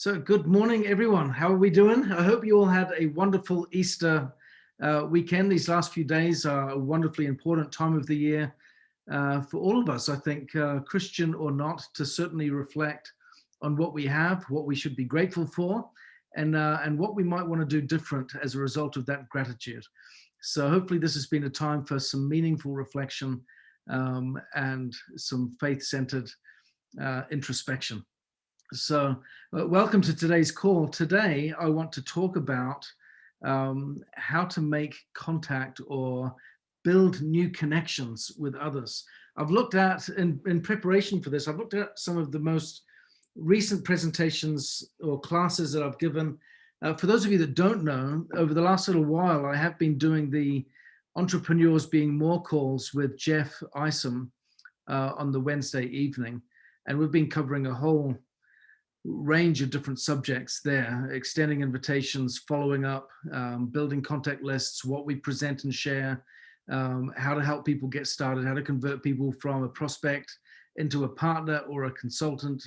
So good morning, everyone. How are we doing? I hope you all had a wonderful Easter weekend. These last few days are a wonderfully important time of the year for all of us, I think, Christian or not, to certainly reflect on what we have, what we should be grateful for, and what we might want to do different as a result of that gratitude. So hopefully this has been a time for some meaningful reflection and some faith-centered introspection. So welcome to today's call. Today, I want to talk about how to make contact or build new connections with others. I've looked at, in preparation for this, I've looked at some of the most recent presentations or classes that I've given. For those of you that don't know, over the last little while, I have been doing the Entrepreneurs Being More calls with Jeff Isom on the Wednesday evening. And we've been covering a whole range of different subjects there, extending invitations, following up, building contact lists, what we present and share, how to help people get started, how to convert people from a prospect into a partner or a consultant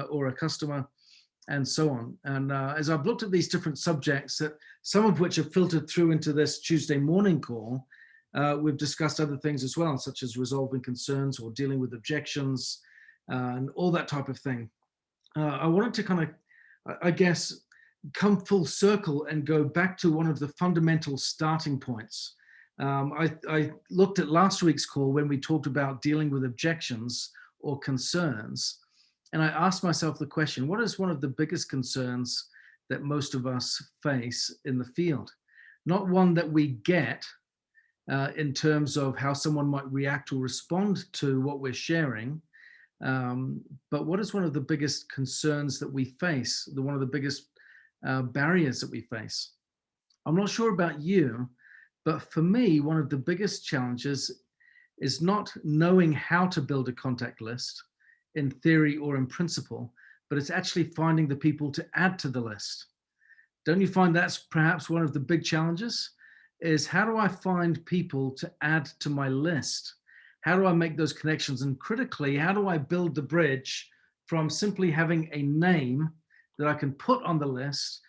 or a customer, and so on. And as I've looked at these different subjects, some of which have filtered through into this Tuesday morning call, we've discussed other things as well, such as resolving concerns or dealing with objections and all that type of thing. I wanted to kind of, I guess, come full circle and go back to one of the fundamental starting points. I looked at last week's call when we talked about dealing with objections or concerns, and I asked myself the question, what is one of the biggest concerns that most of us face in the field? Not one that we get in terms of how someone might react or respond to what we're sharing, but what is one of the biggest concerns that we face, one of the biggest barriers that we face? I'm not sure about you, but for me, one of the biggest challenges is not knowing how to build a contact list in theory or in principle, but it's actually finding the people to add to the list. Don't you find that's perhaps one of the big challenges? Is how do I find people to add to my list? How do I make those connections? And critically, how do I build the bridge from simply having a name that I can put on the list,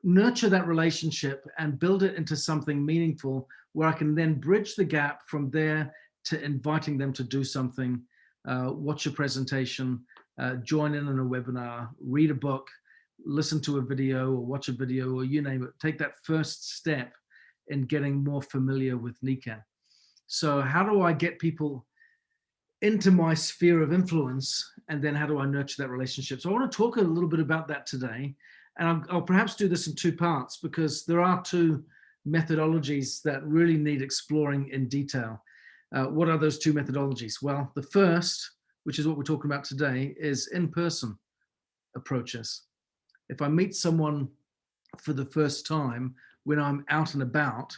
nurture that relationship and build it into something meaningful where I can then bridge the gap from there to inviting them to do something, watch a presentation, join in on a webinar, read a book, listen to a video or watch a video, or you name it. Take that first step in getting more familiar with Nikan. So how do I get people into my sphere of influence, and then how do I nurture that relationship? So I want to talk a little bit about that today, and I'll perhaps do this in two parts because there are two methodologies that really need exploring in detail. What are those two methodologies? Well, the first, which is what we're talking about today, is in-person approaches. If I meet someone for the first time when I'm out and about,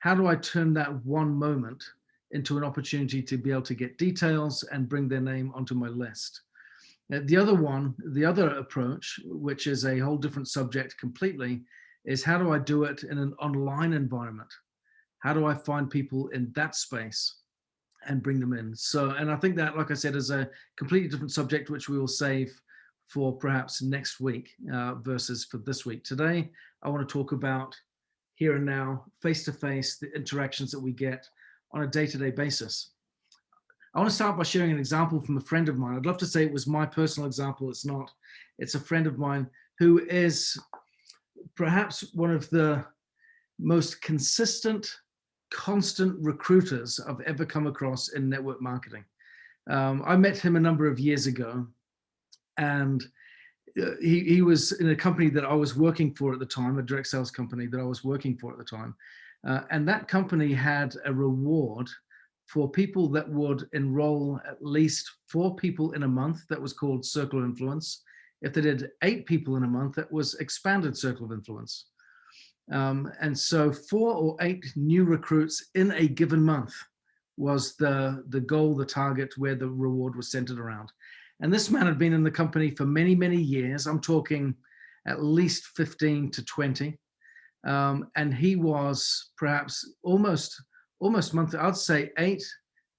how do I turn that one moment into an opportunity to be able to get details and bring their name onto my list? The other approach, which is a whole different subject completely, is how do I do it in an online environment? How do I find people in that space and bring them in? So, and I think that, like I said, is a completely different subject, which we will save for perhaps next week versus for this week. Today, I want to talk about here and now, face-to-face, the interactions that we get on a day-to-day basis. I want to start by sharing an example from a friend of mine. I'd love to say it was my personal example. It's not. It's a friend of mine who is perhaps one of the most consistent, constant recruiters I've ever come across in network marketing. I met him a number of years ago, and he was in a company that I was working for at the time, a direct sales company that I was working for at the time. And that company had a reward for people that would enroll at least 4 people in a month. That was called Circle of Influence. If they did 8 people in a month, that was expanded Circle of Influence. And so 4 or 8 new recruits in a given month was the goal, the target, where the reward was centered around. And this man had been in the company for many, many years. I'm talking at least 15 to 20. And he was perhaps almost monthly, I'd say 8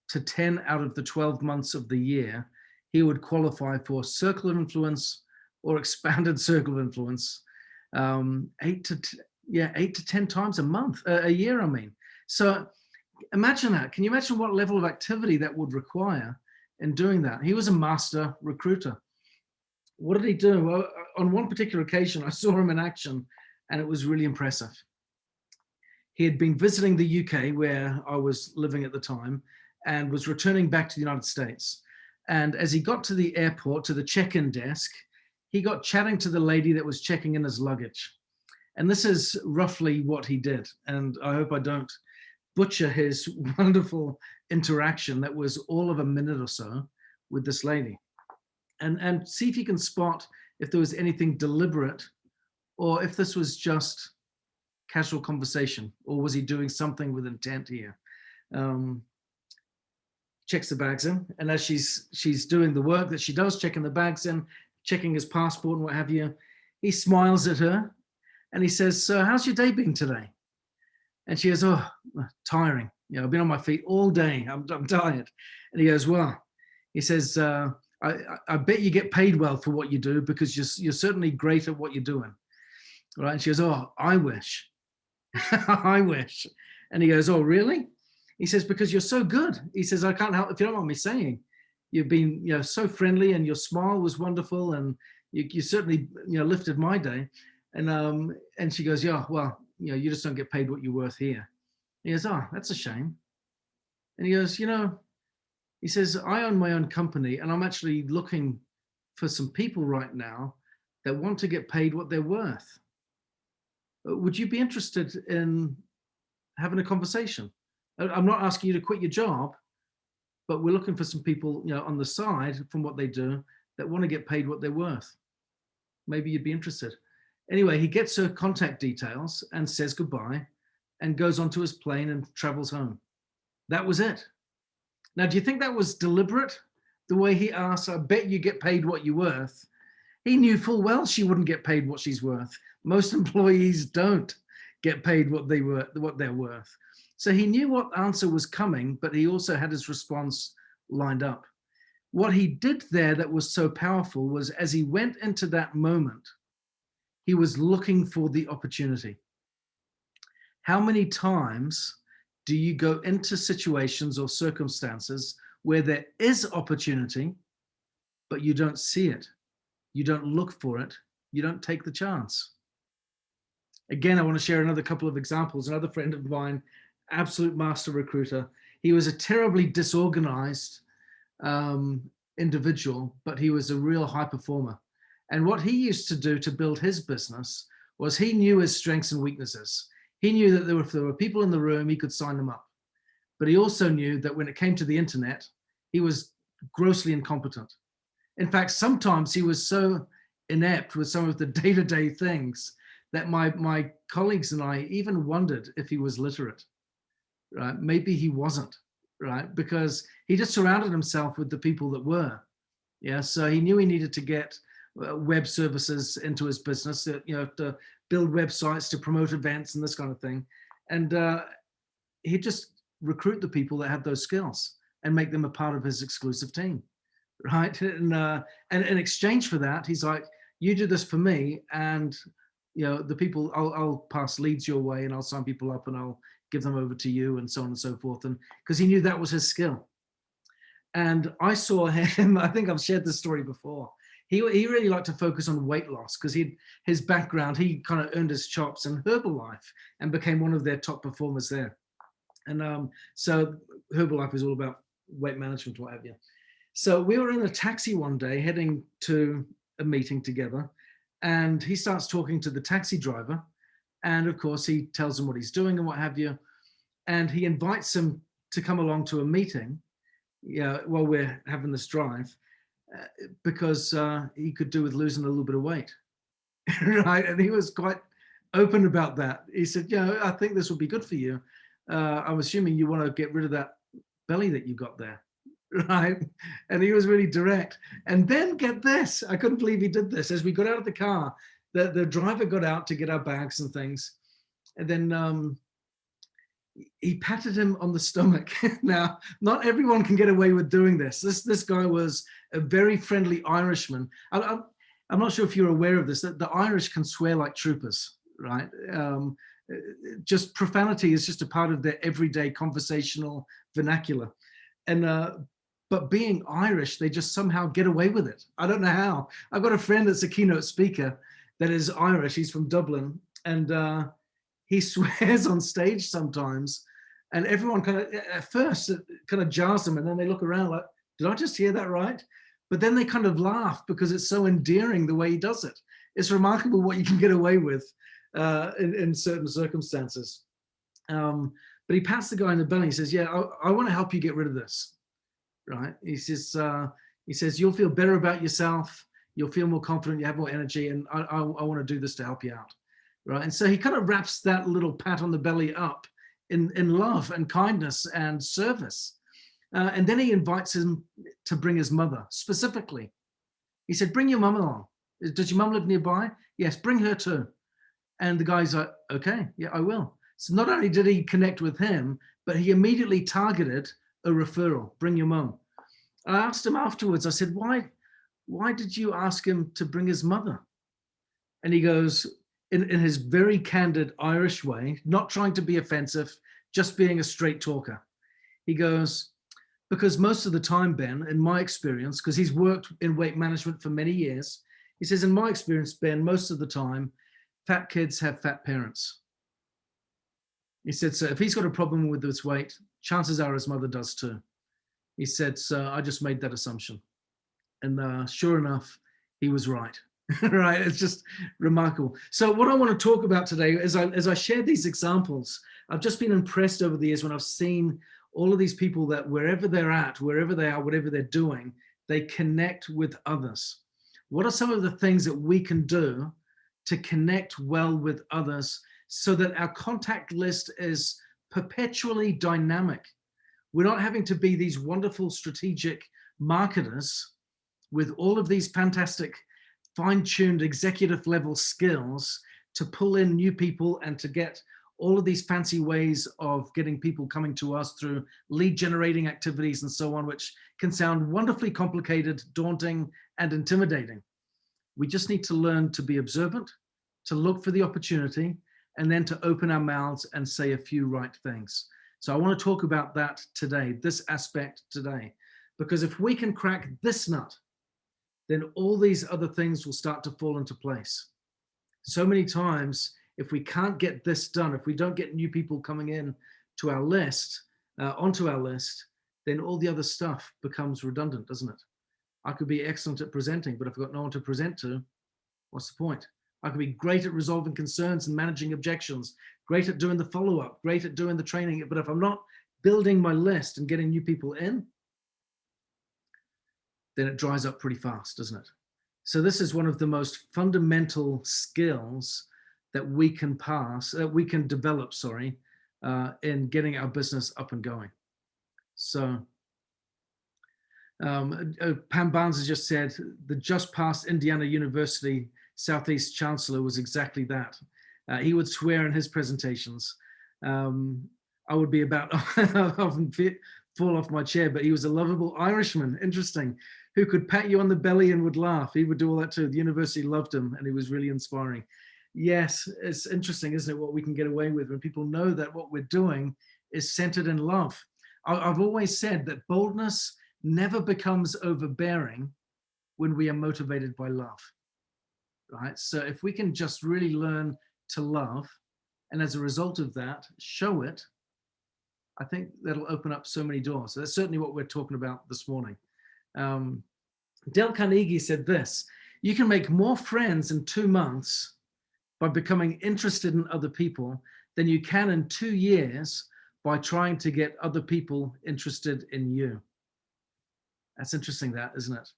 to 10 out of the 12 months of the year, he would qualify for Circle of Influence or expanded circle of influence, 8 to 10 times a year, I mean. So imagine that. Can you imagine what level of activity that would require in doing that? He was a master recruiter. What did he do? Well, on one particular occasion, I saw him in action, and it was really impressive. He had been visiting the UK, where I was living at the time, and was returning back to the United States. And as he got to the airport, to the check-in desk, he got chatting to the lady that was checking in his luggage. And this is roughly what he did. And I hope I don't butcher his wonderful interaction that was all of a minute or so with this lady. And see if you can spot if there was anything deliberate, or if this was just casual conversation, or was he doing something with intent here? Checks the bags in, and as she's doing the work that she does, checking the bags in, checking his passport and what have you, he smiles at her and he says, "So how's your day been today?" And she goes, "Oh, tiring. I've been on my feet all day. I'm tired." And he goes, "Well," he says, I bet you get paid well for what you do, because you're certainly great at what you're doing." Right? And she goes, "Oh, I wish." I wish. And he goes, "Oh, really?" He says, "Because you're so good." He says, "I can't help, if you don't mind me saying, you've been so friendly, and your smile was wonderful, and you certainly lifted my day." And she goes, "Yeah, well, you just don't get paid what you're worth here." He goes, "Oh, that's a shame." And he goes, he says, "I own my own company, and I'm actually looking for some people right now that want to get paid what they're worth. Would you be interested in having a conversation? I'm not asking you to quit your job, but we're looking for some people, on the side from what they do, that want to get paid what they're worth. Maybe you'd be interested." Anyway, he gets her contact details and says goodbye and goes onto his plane and travels home. That was it. Now, do you think that was deliberate? The way he asked, "I bet you get paid what you're worth." He knew full well she wouldn't get paid what she's worth. Most employees don't get paid what they're worth. So he knew what answer was coming, but he also had his response lined up. What he did there that was so powerful was, as he went into that moment, he was looking for the opportunity. How many times do you go into situations or circumstances where there is opportunity, but you don't see it? You don't look for it. You don't take the chance. Again, I want to share another couple of examples. Another friend of mine, absolute master recruiter. He was a terribly disorganized individual, but he was a real high performer. And what he used to do to build his business was, he knew his strengths and weaknesses. He knew that if there were people in the room, he could sign them up. But he also knew that when it came to the internet, he was grossly incompetent. In fact, sometimes he was so inept with some of the day-to-day things that my colleagues and I even wondered if he was literate. Right? Maybe he wasn't, right? Because he just surrounded himself with the people that were. Yeah. So he knew he needed to get web services into his business, to build websites, to promote events and this kind of thing. And he'd just recruit the people that had those skills and make them a part of his exclusive team. Right. And in exchange for that, he's like, "You do this for me, and the people, I'll pass leads your way, and I'll sign people up, and I'll give them over to you," and so on and so forth. And because he knew that was his skill. And I saw him, I think I've shared this story before. He really liked to focus on weight loss, because his background, he kind of earned his chops in Herbalife and became one of their top performers there. And so Herbalife is all about weight management, what have you. So we were in a taxi one day heading to a meeting together, and he starts talking to the taxi driver. And of course, he tells him what he's doing and what have you. And he invites him to come along to a meeting while we're having this drive, because he could do with losing a little bit of weight. Right? And he was quite open about that. He said, "I think this would be good for you. I'm assuming you want to get rid of that belly that you got there." Right? And he was really direct. And then get this, I couldn't believe he did this. As we got out of the car, the driver got out to get our bags and things. And then he patted him on the stomach. Now, not everyone can get away with doing this. This guy was a very friendly Irishman. I'm not sure if you're aware of this, that the Irish can swear like troopers, right? Just profanity is just a part of their everyday conversational vernacular. And but being Irish, they just somehow get away with it. I don't know how. I've got a friend that's a keynote speaker that is Irish. He's from Dublin, and he swears on stage sometimes. And everyone kind of, at first, it kind of jars them, and then they look around like, did I just hear that right? But then they kind of laugh because it's so endearing the way he does it. It's remarkable what you can get away with in certain circumstances. But he pats the guy in the belly. He says, "Yeah, I want to help you get rid of this." Right? He says, "You'll feel better about yourself. You'll feel more confident. You have more energy, and I want to do this to help you out." Right? And so he kind of wraps that little pat on the belly up in love and kindness and service. And then he invites him to bring his mother specifically. He said, "Bring your mum along. Does your mum live nearby?" "Yes, bring her too." And the guy's like, "Okay, yeah, I will." So not only did he connect with him, but he immediately targeted a referral. Bring your mum. I asked him afterwards, I said, why did you ask him to bring his mother? And he goes, in his very candid Irish way, not trying to be offensive, just being a straight talker. He goes, "Because most of the time, Ben, in my experience, because he's worked in weight management for many years, he says, in my experience, Ben, most of the time, fat kids have fat parents." He said, "So if he's got a problem with his weight, chances are his mother does too." He said, "So I just made that assumption." And sure enough, he was right. Right? It's just remarkable. So what I want to talk about today, as I share these examples, I've just been impressed over the years when I've seen all of these people that wherever they're at, wherever they are, whatever they're doing, they connect with others. What are some of the things that we can do to connect well with others so that our contact list is perpetually dynamic? We're not having to be these wonderful strategic marketers with all of these fantastic fine-tuned executive level skills to pull in new people and to get all of these fancy ways of getting people coming to us through lead generating activities and so on, which can sound wonderfully complicated, daunting, and intimidating. We just need to learn to be observant, to look for the opportunity, and then to open our mouths and say a few right things. So I want to talk about that today, this aspect today, because if we can crack this nut, then all these other things will start to fall into place. So many times, if we can't get this done, if we don't get new people coming in to our list, onto our list, then all the other stuff becomes redundant, doesn't it? I could be excellent at presenting, but if I've got no one to present to, what's the point? I could be great at resolving concerns and managing objections, great at doing the follow-up, great at doing the training, but if I'm not building my list and getting new people in, then it dries up pretty fast, doesn't it? So this is one of the most fundamental skills that we can develop, in getting our business up and going. So Pam Barnes has just said, the just past Indiana University Southeast Chancellor was exactly that. He would swear in his presentations. I would be about often fall off my chair, but he was a lovable Irishman, interesting, who could pat you on the belly and would laugh. He would do all that too. The university loved him and he was really inspiring. Yes, it's interesting, isn't it, what we can get away with when people know that what we're doing is centered in love. I've always said that boldness never becomes overbearing when we are motivated by love, right? So if we can just really learn to love, and as a result of that, show it, I think that'll open up so many doors. So that's certainly what we're talking about this morning. Dale Carnegie said this: you can make more friends in 2 months by becoming interested in other people than you can in 2 years by trying to get other people interested in you. That's interesting, that, isn't it?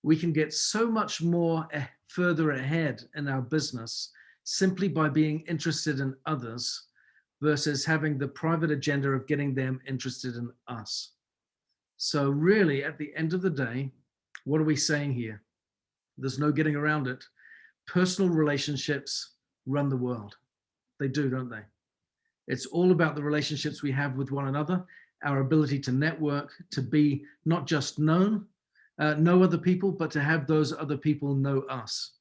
We can get so much more further ahead in our business simply by being interested in others versus having the private agenda of getting them interested in us. So really, at the end of the day, what are we saying here? There's no getting around it. Personal relationships run the world. They do, don't they? It's all about the relationships we have with one another, our ability to network, to be not just known, know other people, but to have those other people know us.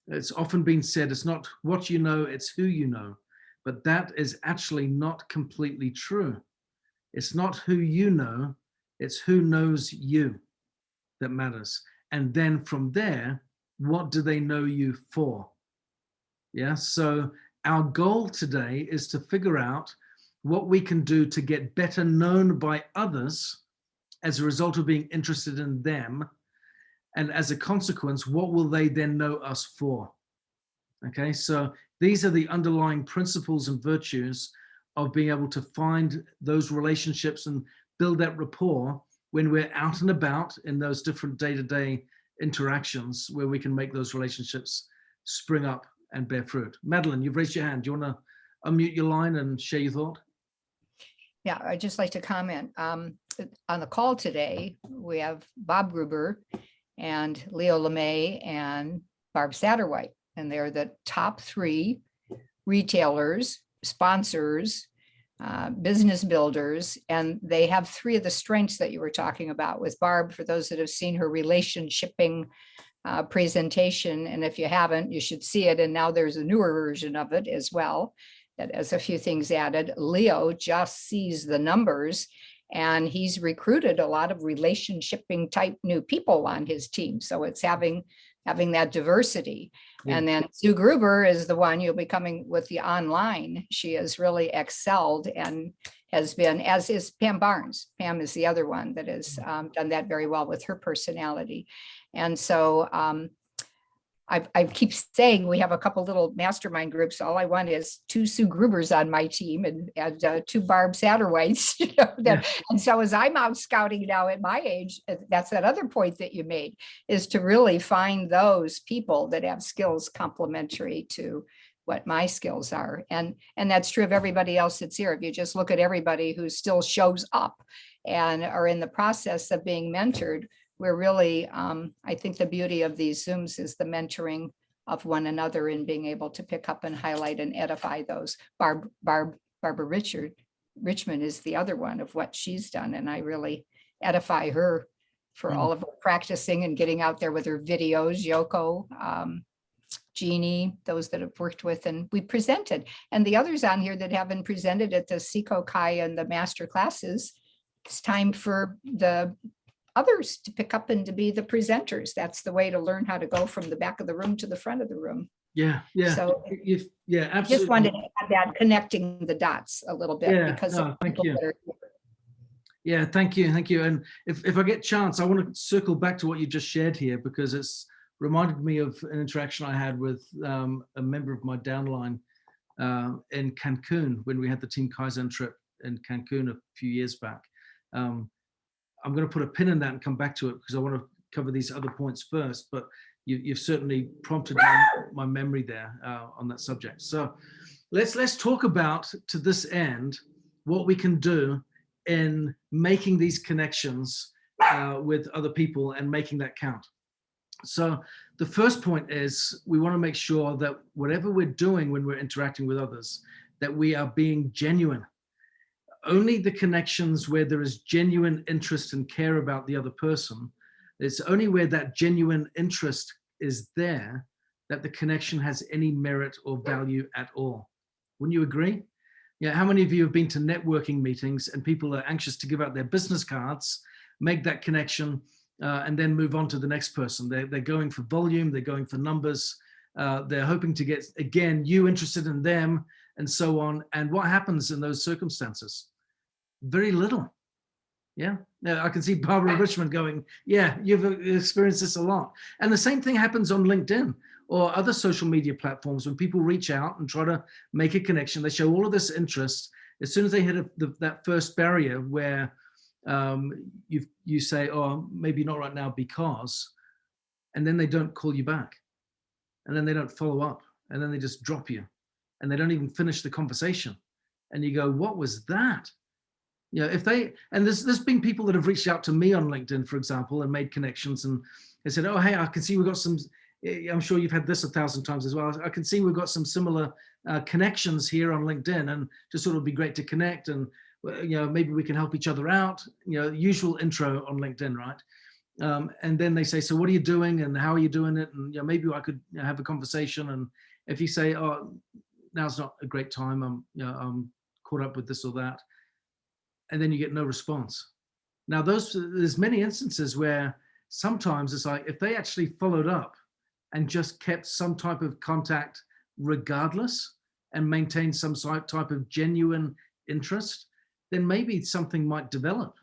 It's often been said, it's not what you know, it's who you know. But that is actually not completely true. It's not who you know, it's who knows you that matters. And then from there, what do they know you for? Yeah, so our goal today is to figure out what we can do to get better known by others as a result of being interested in them. And as a consequence, what will they then know us for? Okay, so these are the underlying principles and virtues of being able to find those relationships and build that rapport when we're out and about in those different day-to-day interactions where we can make those relationships spring up and bear fruit. Madeline, you've raised your hand. Do you want to unmute your line and share your thought? Yeah, I'd just like to comment. On the call today, we have Bob Gruber and Leo LeMay and Barb Satterwhite, and they're the top 3 retailers, sponsors, business builders, and they have 3 of the strengths that you were talking about with Barb. For those that have seen her relationshiping presentation, and if you haven't, you should see it. And now there's a newer version of it as well that has a few things added. Leo just sees the numbers, and he's recruited a lot of relationshiping type new people on his team. So it's having that diversity. Yeah. And then Sue Gruber is the one you'll be coming with the online. She has really excelled and has been, as is Pam Barnes. Pam is the other one that has done that very well with her personality. And so I keep saying we have a couple little mastermind groups. All I want is 2 Sue Grubers on my team and 2 Barb Satterwhites. You know, that, yeah. And so as I'm out scouting now at my age, that's that other point that you made, is to really find those people that have skills complementary to what my skills are. And that's true of everybody else that's here. If you just look at everybody who still shows up and are in the process of being mentored, we're really, I think the beauty of these Zooms is the mentoring of one another and being able to pick up and highlight and edify those. Barbara Richmond is the other one of what she's done. And I really edify her for all of her practicing and getting out there with her videos, Yoko, Jeannie, those that have worked with, and we presented. And the others on here that haven't presented at the Seco Kai and the master classes, it's time for the others to pick up and to be the presenters. That's the way to learn how to go from the back of the room to the front of the room. Yeah, yeah. So yeah, absolutely. Just wanted to have that connecting the dots a little bit, yeah, because no, thank you. Yeah, thank you. And if I get chance, I want to circle back to what you just shared here, because it's reminded me of an interaction I had with a member of my downline in Cancun when we had the Team Kaizen trip in Cancun a few years back. I'm going to put a pin in that and come back to it because I want to cover these other points first, but you've certainly prompted my memory there on that subject. So let's talk about, to this end, what we can do in making these connections with other people and making that count. So the first point is we want to make sure that whatever we're doing when we're interacting with others, that we are being genuine. Only the connections where there is genuine interest and care about the other person, it's only where that genuine interest is there that the connection has any merit or value at all. Wouldn't you agree? Yeah, how many of you have been to networking meetings and people are anxious to give out their business cards, make that connection, and then move on to the next person? They're going for volume, they're going for numbers, they're hoping to get, again, you interested in them, and so on. And what happens in those circumstances? Very little. Yeah, I can see Barbara Richmond going, yeah, you've experienced this a lot. And the same thing happens on LinkedIn or other social media platforms. When people reach out and try to make a connection, they show all of this interest. As soon as they hit that first barrier where you say, oh, maybe not right now because, and then they don't call you back, and then they don't follow up, and then they just drop you, and they don't even finish the conversation. And you go, what was that? You know, if they, and there's been people that have reached out to me on LinkedIn, for example, and made connections, and they said, oh, hey, I can see we've got some, I'm sure you've had this 1,000 times as well. I can see we've got some similar connections here on LinkedIn, and just thought it would be great to connect, and you know, maybe we can help each other out. You know, usual intro on LinkedIn, right? And then they say, so what are you doing and how are you doing it? And maybe I could have a conversation. And if you say, oh, now's not a great time, I'm caught up with this or that, and then you get no response. Now there's many instances where sometimes it's like, if they actually followed up and just kept some type of contact regardless and maintained some type of genuine interest, then maybe something might develop.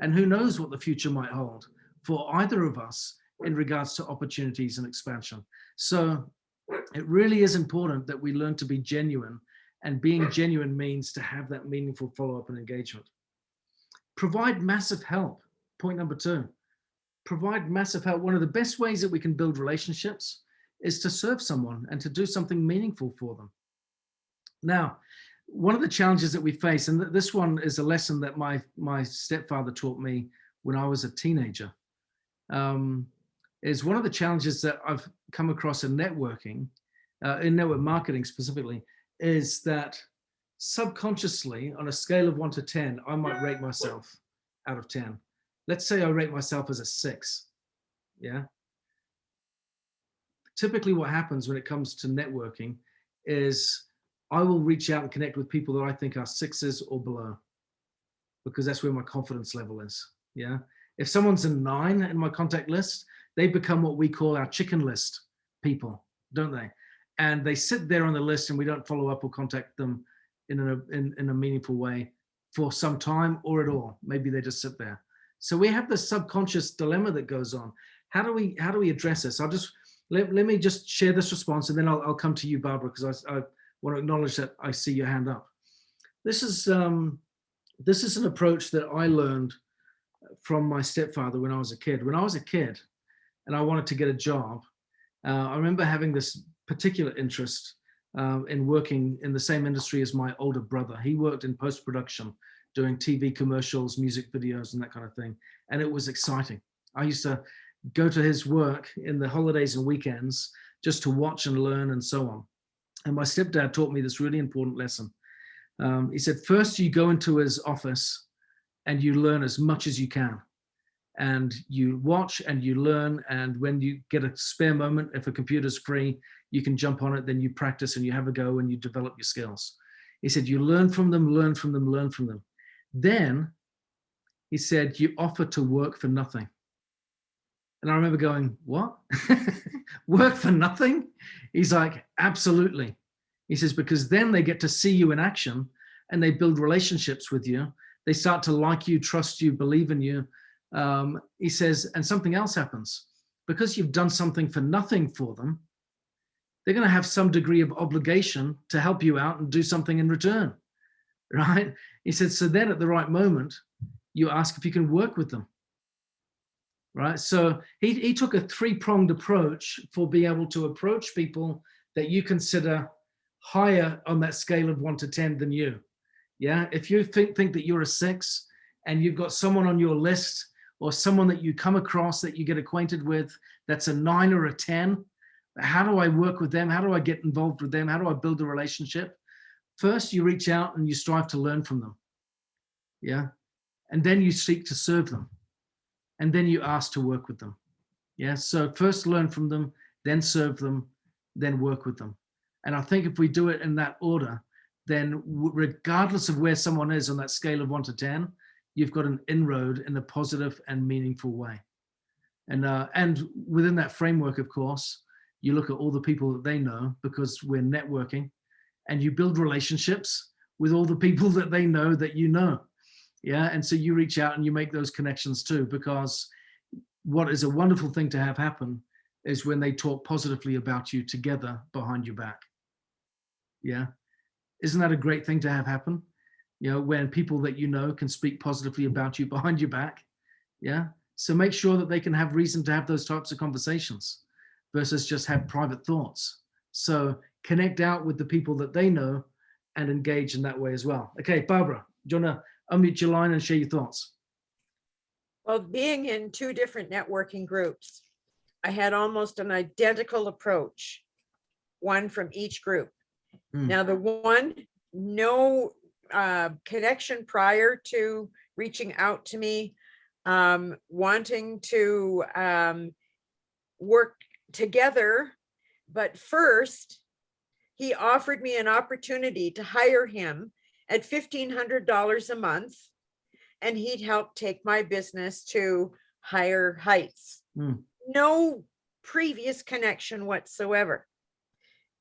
And who knows what the future might hold for either of us in regards to opportunities and expansion. So it really is important that we learn to be genuine, and being genuine means to have that meaningful follow-up and engagement. Provide massive help. Point number 2, provide massive help. One of the best ways that we can build relationships is to serve someone and to do something meaningful for them. Now, one of the challenges that we face, and this one is a lesson that my stepfather taught me when I was a teenager, is one of the challenges that I've come across in networking, in network marketing specifically, is that subconsciously, on a scale of 1 to 10, I might rate myself out of 10. Let's say I rate myself as a 6. Yeah. Typically what happens when it comes to networking is I will reach out and connect with people that I think are 6s or below, because that's where my confidence level is. Yeah. If someone's a 9 in my contact list, they become what we call our chicken list people, don't they? And they sit there on the list and we don't follow up or contact them in a meaningful way for some time or at all. Maybe they just sit there. So we have this subconscious dilemma that goes on. How do we address this? I'll just let me just share this response, and then I'll come to you, Barbara, because I want to acknowledge that I see your hand up. This is an approach that I learned from my stepfather when I was a kid. When I was a kid and I wanted to get a job, I remember having this particular interest in working in the same industry as my older brother. He worked in post-production, doing TV commercials, music videos, and that kind of thing. And it was exciting. I used to go to his work in the holidays and weekends just to watch and learn and so on. And my stepdad taught me this really important lesson. He said, first you go into his office and you learn as much as you can. And you watch and you learn. And when you get a spare moment, if a computer's free, you can jump on it, then you practice and you have a go and you develop your skills. He said, you learn from them, learn from them, learn from them. Then he said, you offer to work for nothing. And I remember going, what? Work for nothing? He's like, absolutely. He says, because then they get to see you in action and they build relationships with you. They start to like you, trust you, believe in you. He says, and something else happens. Because you've done something for nothing for them, they're going to have some degree of obligation to help you out and do something in return, right? He said, so then at the right moment, you ask if you can work with them, right? So he took a 3-pronged approach for being able to approach people that you consider higher on that scale of 1 to 10 than you. Yeah, if you think that you're a 6 and you've got someone on your list or someone that you come across that you get acquainted with that's a 9 or a 10, how do I work with them? How do I get involved with them? How do I build a relationship? First, you reach out and you strive to learn from them. Yeah. And then you seek to serve them. And then you ask to work with them. Yeah. So first learn from them, then serve them, then work with them. And I think if we do it in that order, then regardless of where someone is on that scale of 1 to 10, you've got an inroad in a positive and meaningful way. And within that framework, of course, you look at all the people that they know, because we're networking, and you build relationships with all the people that they know that you know. Yeah. And so you reach out and you make those connections too, because what is a wonderful thing to have happen is when they talk positively about you together behind your back. Yeah. Isn't that a great thing to have happen? You know, when people that you know can speak positively about you behind your back. Yeah. So make sure that they can have reason to have those types of conversations versus just have private thoughts. So connect out with the people that they know and engage in that way as well. Okay, Barbara, do you want to unmute your line and share your thoughts? Well, being in 2 different networking groups, I had almost an identical approach, one from each group. Now, the one, no connection prior to reaching out to me, wanting to work together. But first, he offered me an opportunity to hire him at $1,500 a month, and he'd help take my business to higher heights. No previous connection whatsoever.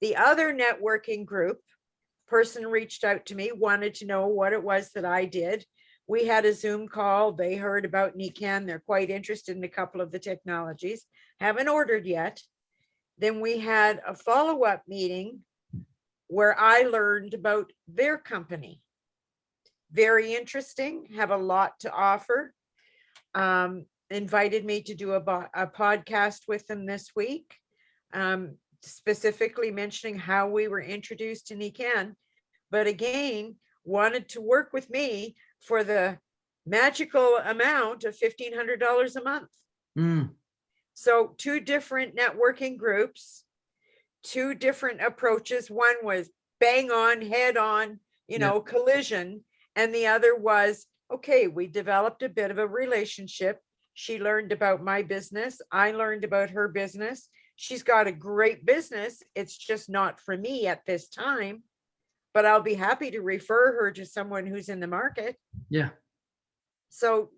The other networking group person reached out to me, wanted to know what it was that I did. We had a Zoom call. They heard about NECAN. They're quite interested in a couple of the technologies. Haven't ordered yet. Then we had a follow-up meeting where I learned about their company. Very interesting, have a lot to offer. Invited me to do a podcast with them this week, specifically mentioning how we were introduced to NECAN, but again, wanted to work with me for the magical amount of $1,500 a month. So 2 different networking groups, 2 different approaches. One was bang on, head on, collision. And the other was, okay, we developed a bit of a relationship. She learned about my business. I learned about her business. She's got a great business. It's just not for me at this time, but I'll be happy to refer her to someone who's in the market. Yeah. So,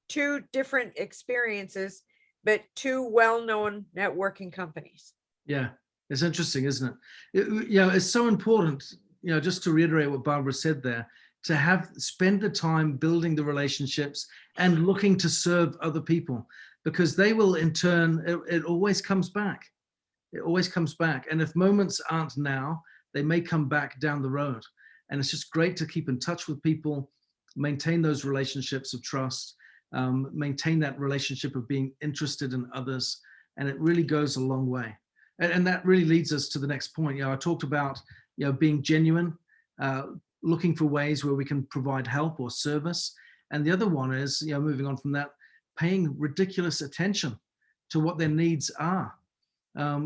2 different experiences, but 2 well-known networking companies. Yeah. It's interesting, isn't it? It's so important, just to reiterate what Barbara said there, to spend the time building the relationships and looking to serve other people, because they will in turn, it always comes back. It always comes back. And if moments aren't now, they may come back down the road. And it's just great to keep in touch with people, maintain those relationships of trust, maintain that relationship of being interested in others. And it really goes a long way. And that really leads us to the next point. I talked about, being genuine, looking for ways where we can provide help or service. And the other one is, moving on from that, paying ridiculous attention to what their needs are.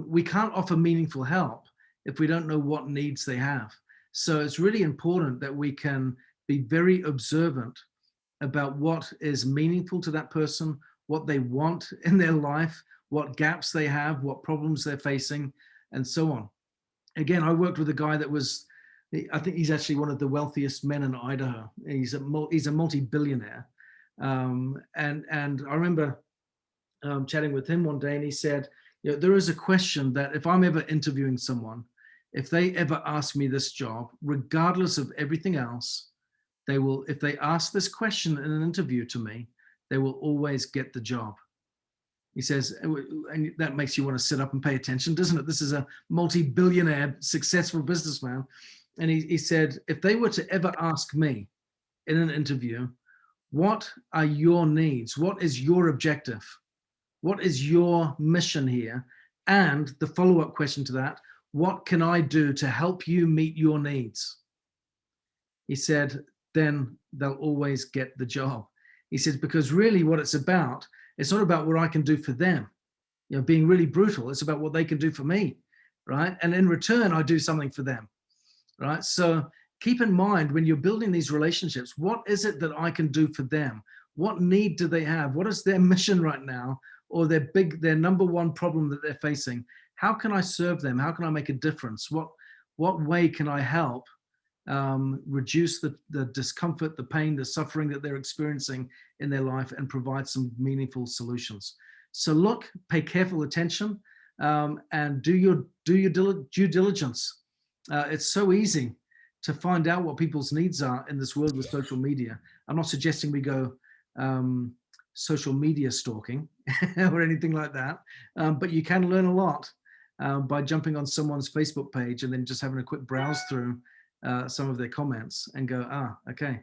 We can't offer meaningful help if we don't know what needs they have. So it's really important that we can be very observant about what is meaningful to that person, what they want in their life, what gaps they have, what problems they're facing, and so on. Again, I worked with a guy that was, I think he's actually one of the wealthiest men in Idaho. He's a multi-billionaire. And I remember chatting with him one day, and he said, there is a question that if I'm ever interviewing someone, if they ever ask me this job, regardless of everything else, if they ask this question in an interview to me, they will always get the job. He says, and that makes you want to sit up and pay attention, doesn't it? This is a multi-billionaire, successful businessman. And he said, if they were to ever ask me in an interview, what are your needs? What is your objective? What is your mission here? And the follow-up question to that, what can I do to help you meet your needs? He said, then they'll always get the job. He says, because really what it's about, it's not about what I can do for them, being really brutal. It's about what they can do for me, right? And in return, I do something for them, right? So keep in mind when you're building these relationships, what is it that I can do for them? What need do they have? What is their mission right now? Or their number one problem that they're facing? How can I serve them? How can I make a difference? What way can I help reduce the discomfort, the pain, the suffering that they're experiencing in their life, and provide some meaningful solutions? So pay careful attention, and do your due diligence. It's so easy to find out what people's needs are in this world with social media. I'm not suggesting we go social media stalking or anything like that, but you can learn a lot by jumping on someone's Facebook page and then just having a quick browse through some of their comments and go, okay,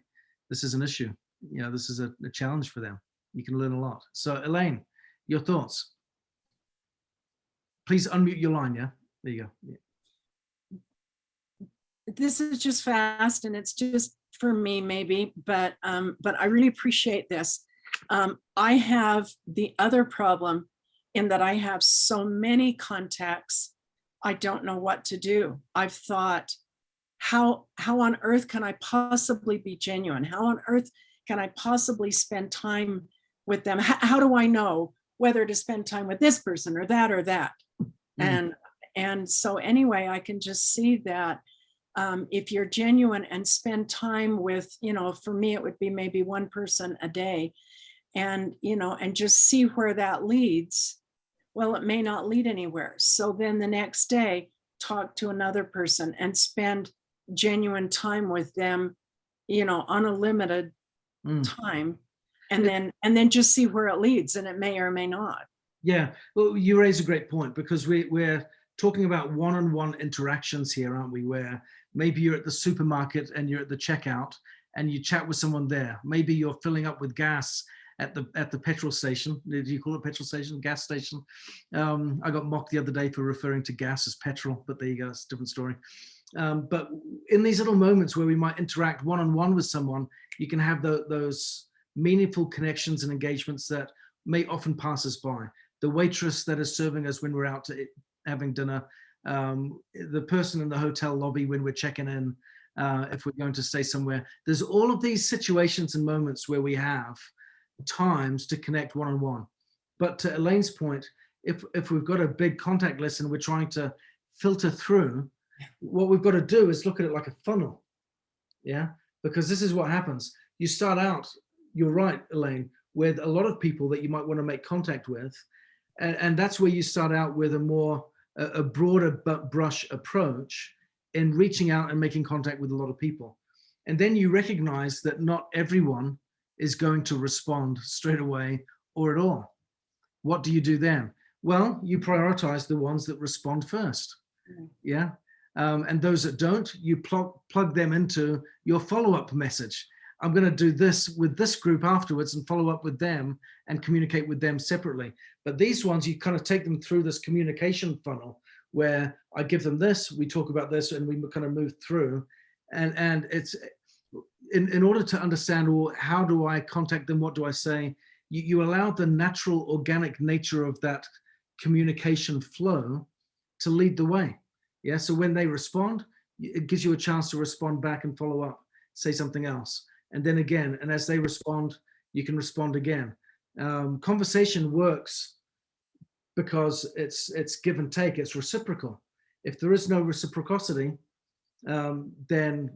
this is an issue. This is a challenge for them. You can learn a lot. So Elaine, your thoughts? Please unmute your line. Yeah, there you go. Yeah. This is just fast, and it's just for me maybe, but I really appreciate this. I have the other problem in that I have so many contacts, I don't know what to do. I've thought, how on earth can I possibly be genuine? How on earth can I possibly spend time with them. How do I know whether to spend time with this person or that or that? And so anyway, I can just see that if you're genuine and spend time with, for me, it would be maybe one person a day, and, and just see where that leads. Well, it may not lead anywhere. So then the next day, talk to another person and spend genuine time with them, on a limited time, and then just see where it leads, and it may or may not. Yeah, well, you raise a great point, because we're talking about one-on-one interactions here, aren't we? Where maybe you're at the supermarket and you're at the checkout and you chat with someone there. Maybe you're filling up with gas at the petrol station. Did you call it petrol station? Gas station? I got mocked the other day for referring to gas as petrol, but there you go, it's a different story. But in these little moments where we might interact one-on-one with someone, you can have those meaningful connections and engagements that may often pass us by. The waitress that is serving us when we're out having dinner, the person in the hotel lobby when we're checking in, if we're going to stay somewhere. There's all of these situations and moments where we have times to connect one-on-one. But to Elaine's point, if we've got a big contact list and we're trying to filter through, what we've got to do is look at it like a funnel. Yeah, because this is what happens. You start out, you're right, Elaine, with a lot of people that you might want to make contact with. And that's where you start out with a broader brush approach in reaching out and making contact with a lot of people. And then you recognize that not everyone is going to respond straight away or at all. What do you do then? Well, you prioritize the ones that respond first. Yeah. And those that don't, you plug them into your follow-up message. I'm going to do this with this group afterwards and follow up with them and communicate with them separately. But these ones, you kind of take them through this communication funnel where I give them this, we talk about this, and we kind of move through. And it's in order to understand, well, how do I contact them? What do I say? You allow the natural organic nature of that communication flow to lead the way. Yeah. So when they respond, it gives you a chance to respond back and follow up, say something else. And then again, and as they respond, you can respond again. Conversation works because it's give and take, it's reciprocal. If there is no reciprocity, then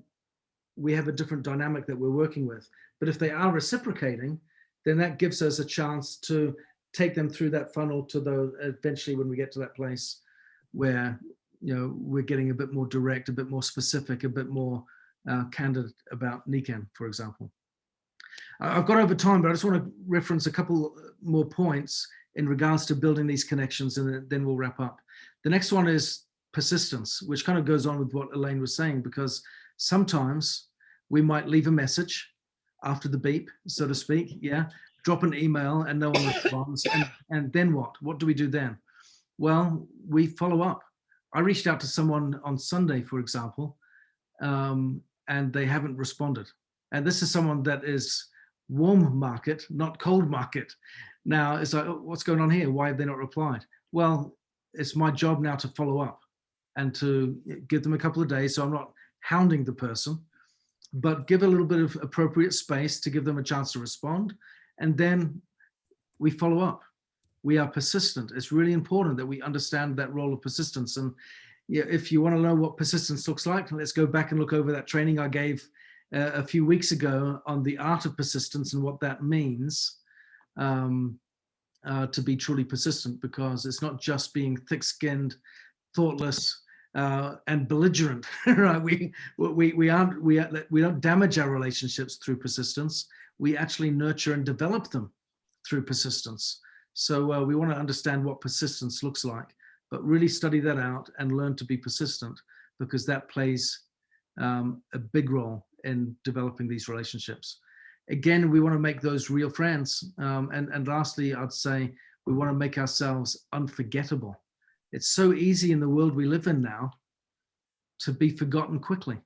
we have a different dynamic that we're working with. But if they are reciprocating, then that gives us a chance to take them through that funnel to eventually when we get to that place where, we're getting a bit more direct, a bit more specific, a bit more candid about Nikan, for example. I've got over time, but I just want to reference a couple more points in regards to building these connections, and then we'll wrap up. The next one is persistence, which kind of goes on with what Elaine was saying, because sometimes we might leave a message after the beep, so to speak, yeah, drop an email and no one responds, and then what? What do we do then? Well, we follow up. I reached out to someone on Sunday, for example, and they haven't responded. And this is someone that is warm market, not cold market. Now it's like, oh, what's going on here? Why have they not replied? Well, it's my job now to follow up and to give them a couple of days. So I'm not hounding the person, but give a little bit of appropriate space to give them a chance to respond. And then we follow up. We are persistent. It's really important that we understand that role of persistence. And if you want to know what persistence looks like, let's go back and look over that training I gave a few weeks ago on the art of persistence and what that means to be truly persistent, because it's not just being thick-skinned, thoughtless, and belligerent, right? We don't damage our relationships through persistence. We actually nurture and develop them through persistence. So we want to understand what persistence looks like, but really study that out and learn to be persistent, because that plays a big role in developing these relationships. Again, we want to make those real friends. And lastly, I'd say we want to make ourselves unforgettable. It's so easy in the world we live in now to be forgotten quickly.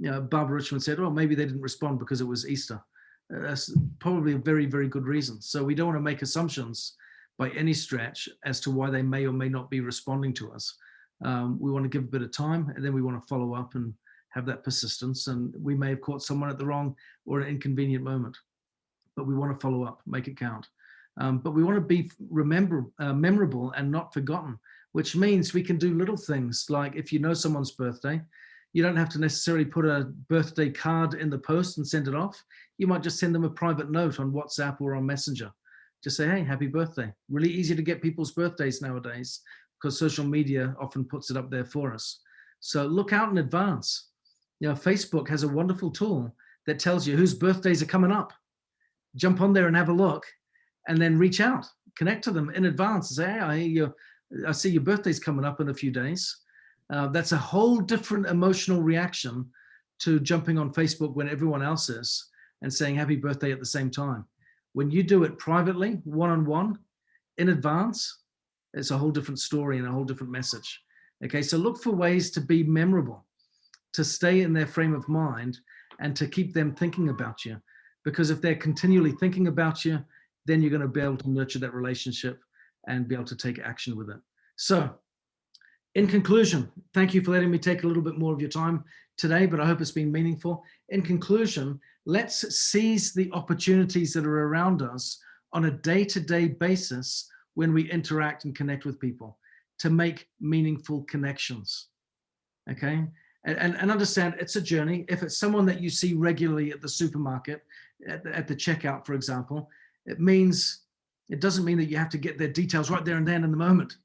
Barbara Richmond said, oh, maybe they didn't respond because it was Easter. That's probably a very, very good reason. So we don't want to make assumptions by any stretch as to why they may or may not be responding to us. We want to give a bit of time, and then we want to follow up and have that persistence. And we may have caught someone at the wrong or an inconvenient moment, but we want to follow up, make it count. But we want to be memorable and not forgotten, which means we can do little things like if you know someone's birthday, you don't have to necessarily put a birthday card in the post and send it off. You might just send them a private note on WhatsApp or on Messenger. Just say, hey, happy birthday. Really easy to get people's birthdays nowadays because social media often puts it up there for us. So look out in advance. Facebook has a wonderful tool that tells you whose birthdays are coming up. Jump on there and have a look, and then reach out, connect to them in advance and say, hey, I see your birthday's coming up in a few days. That's a whole different emotional reaction to jumping on Facebook when everyone else is and saying happy birthday at the same time. When you do it privately, one-on-one, in advance, it's a whole different story and a whole different message. Okay, so look for ways to be memorable, to stay in their frame of mind and to keep them thinking about you. Because if they're continually thinking about you, then you're going to be able to nurture that relationship and be able to take action with it. So in conclusion, thank you for letting me take a little bit more of your time today, but I hope it's been meaningful. In conclusion, let's seize the opportunities that are around us on a day-to-day basis when we interact and connect with people to make meaningful connections, okay? And understand it's a journey. If it's someone that you see regularly at the supermarket, at the checkout, for example, it doesn't mean that you have to get their details right there and then in the moment,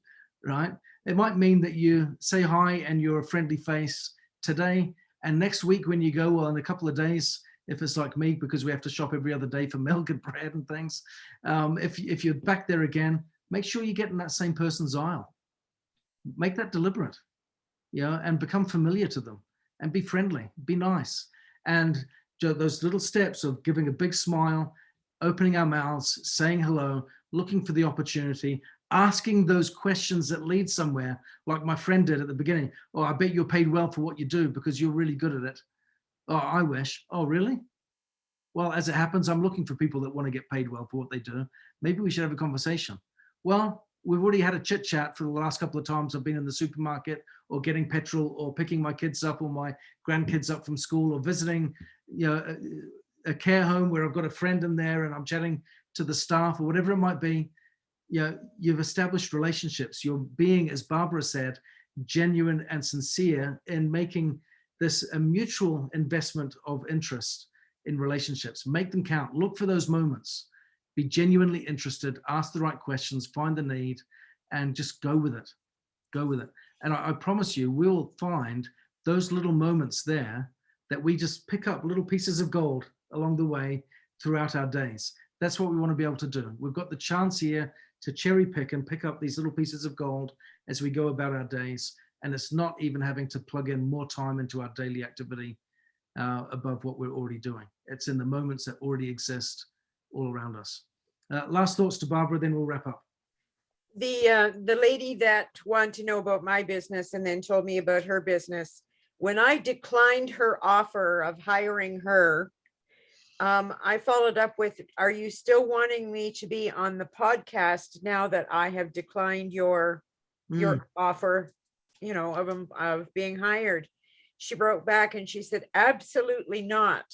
right? It might mean that you say hi and you're a friendly face today, and next week when you go, well, in a couple of days, if it's like me, because we have to shop every other day for milk and bread and things, if you're back there again, make sure you get in that same person's aisle. Make that deliberate, and become familiar to them and be friendly, be nice. And those little steps of giving a big smile, opening our mouths, saying hello, looking for the opportunity, asking those questions that lead somewhere, like my friend did at the beginning. Oh, I bet you're paid well for what you do because you're really good at it. Oh, I wish. Oh, really? Well, as it happens, I'm looking for people that want to get paid well for what they do. Maybe we should have a conversation. Well, we've already had a chit chat for the last couple of times I've been in the supermarket or getting petrol or picking my kids up or my grandkids up from school or visiting, a care home where I've got a friend in there and I'm chatting to the staff or whatever it might be. You've established relationships. You're being, as Barbara said, genuine and sincere in making this a mutual investment of interest in relationships. Make them count. Look for those moments. Be genuinely interested, ask the right questions, find the need, and just go with it. Go with it. And I promise you, we'll find those little moments there that we just pick up little pieces of gold along the way throughout our days. That's what we want to be able to do. We've got the chance here to cherry pick and pick up these little pieces of gold as we go about our days. And it's not even having to plug in more time into our daily activity above what we're already doing. It's in the moments that already exist all around us. Last thoughts to Barbara, then we'll wrap up. The lady that wanted to know about my business and then told me about her business, when I declined her offer of hiring her, I followed up with, are you still wanting me to be on the podcast now that I have declined your offer, of being hired? She wrote back and she said, absolutely not.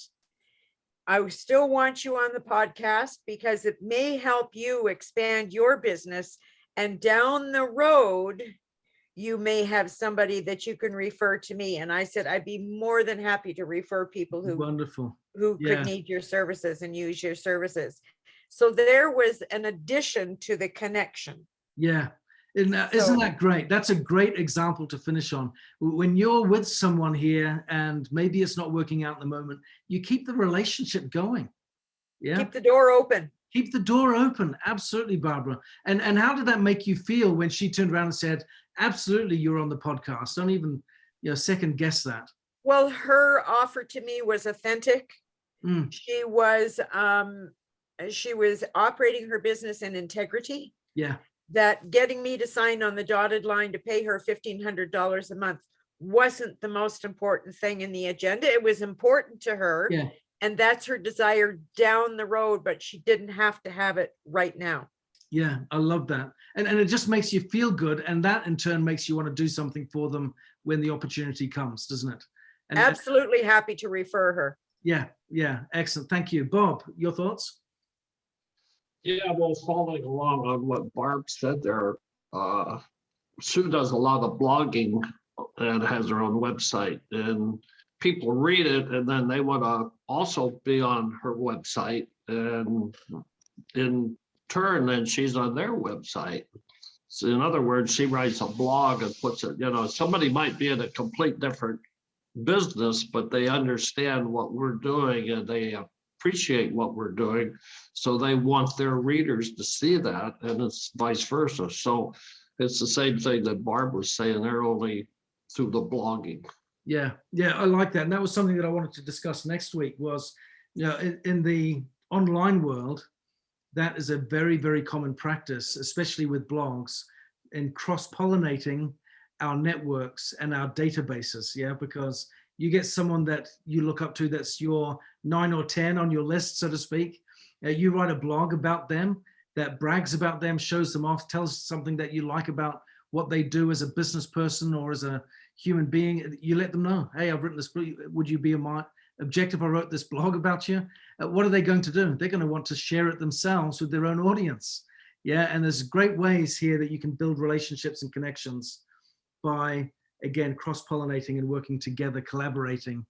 I still want you on the podcast because it may help you expand your business, and down the road, you may have somebody that you can refer to me. And I said, I'd be more than happy to refer people who Wonderful. Who could need your services and use your services. So there was an addition to the connection. Yeah. Isn't that great? That's a great example to finish on. When you're with someone here and maybe it's not working out in the moment, you keep the relationship going. Yeah. Keep the door open. Keep the door open. Absolutely, Barbara. And how did that make you feel when she turned around and said, absolutely, you're on the podcast? Don't even second guess that. Well, her offer to me was authentic. She was operating her business in integrity. Yeah. That getting me to sign on the dotted line to pay her $1,500 a month wasn't the most important thing in the agenda. It was important to her. Yeah. And that's her desire down the road, but she didn't have to have it right now. Yeah, I love that. And it just makes you feel good. And that in turn makes you want to do something for them when the opportunity comes, doesn't it? And absolutely happy to refer her. Yeah. Excellent. Thank you. Bob, your thoughts? Yeah, well, following along on what Barb said there, Sue does a lot of blogging and has her own website, and people read it and then they want to also be on her website, and in turn, then she's on their website. So in other words, she writes a blog and puts it, somebody might be in a complete different business, but they understand what we're doing and they appreciate what we're doing. So they want their readers to see that, and it's vice versa. So it's the same thing that Barb was saying, they're only through the blogging. Yeah, I like that. And that was something that I wanted to discuss next week was, in the online world, that is a very, very common practice, especially with blogs, in cross-pollinating our networks and our databases. Yeah, because you get someone that you look up to that's your 9 or 10 on your list, so to speak. You write a blog about them that brags about them, shows them off, tells something that you like about what they do as a business person or as a human being. You let them know, hey, I've written this book. Would you be my objective? I wrote this blog about you. What are they going to do? They're going to want to share it themselves with their own audience. Yeah, and there's great ways here that you can build relationships and connections by, again, cross-pollinating and working together, collaborating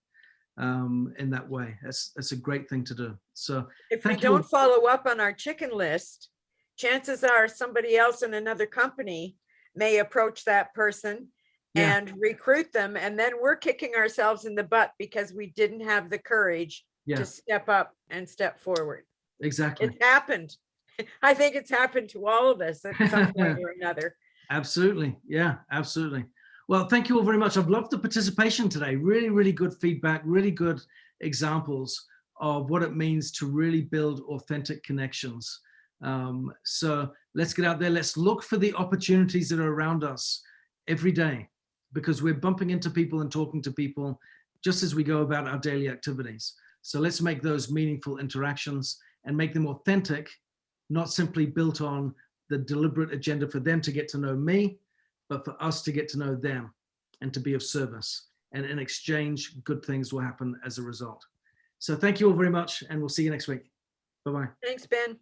in that way. That's a great thing to do. So If we thank you. don't follow up on our chicken list, chances are somebody else in another company may approach that person Yeah. and recruit them. And then we're kicking ourselves in the butt because we didn't have the courage Yeah, to step up and step forward. exactly. It's happened. I think it's happened to all of us at some point or another. Absolutely. Yeah, absolutely. Well, thank you all very much. I've loved the participation today. Really, really good feedback, really good examples of what it means to really build authentic connections. So let's get out there. Let's look for the opportunities that are around us every day, because we're bumping into people and talking to people just as we go about our daily activities. So let's make those meaningful interactions and make them authentic, not simply built on the deliberate agenda for them to get to know me, but for us to get to know them and to be of service. And in exchange, good things will happen as a result. So thank you all very much, and we'll see you next week. Bye-bye. Thanks, Ben.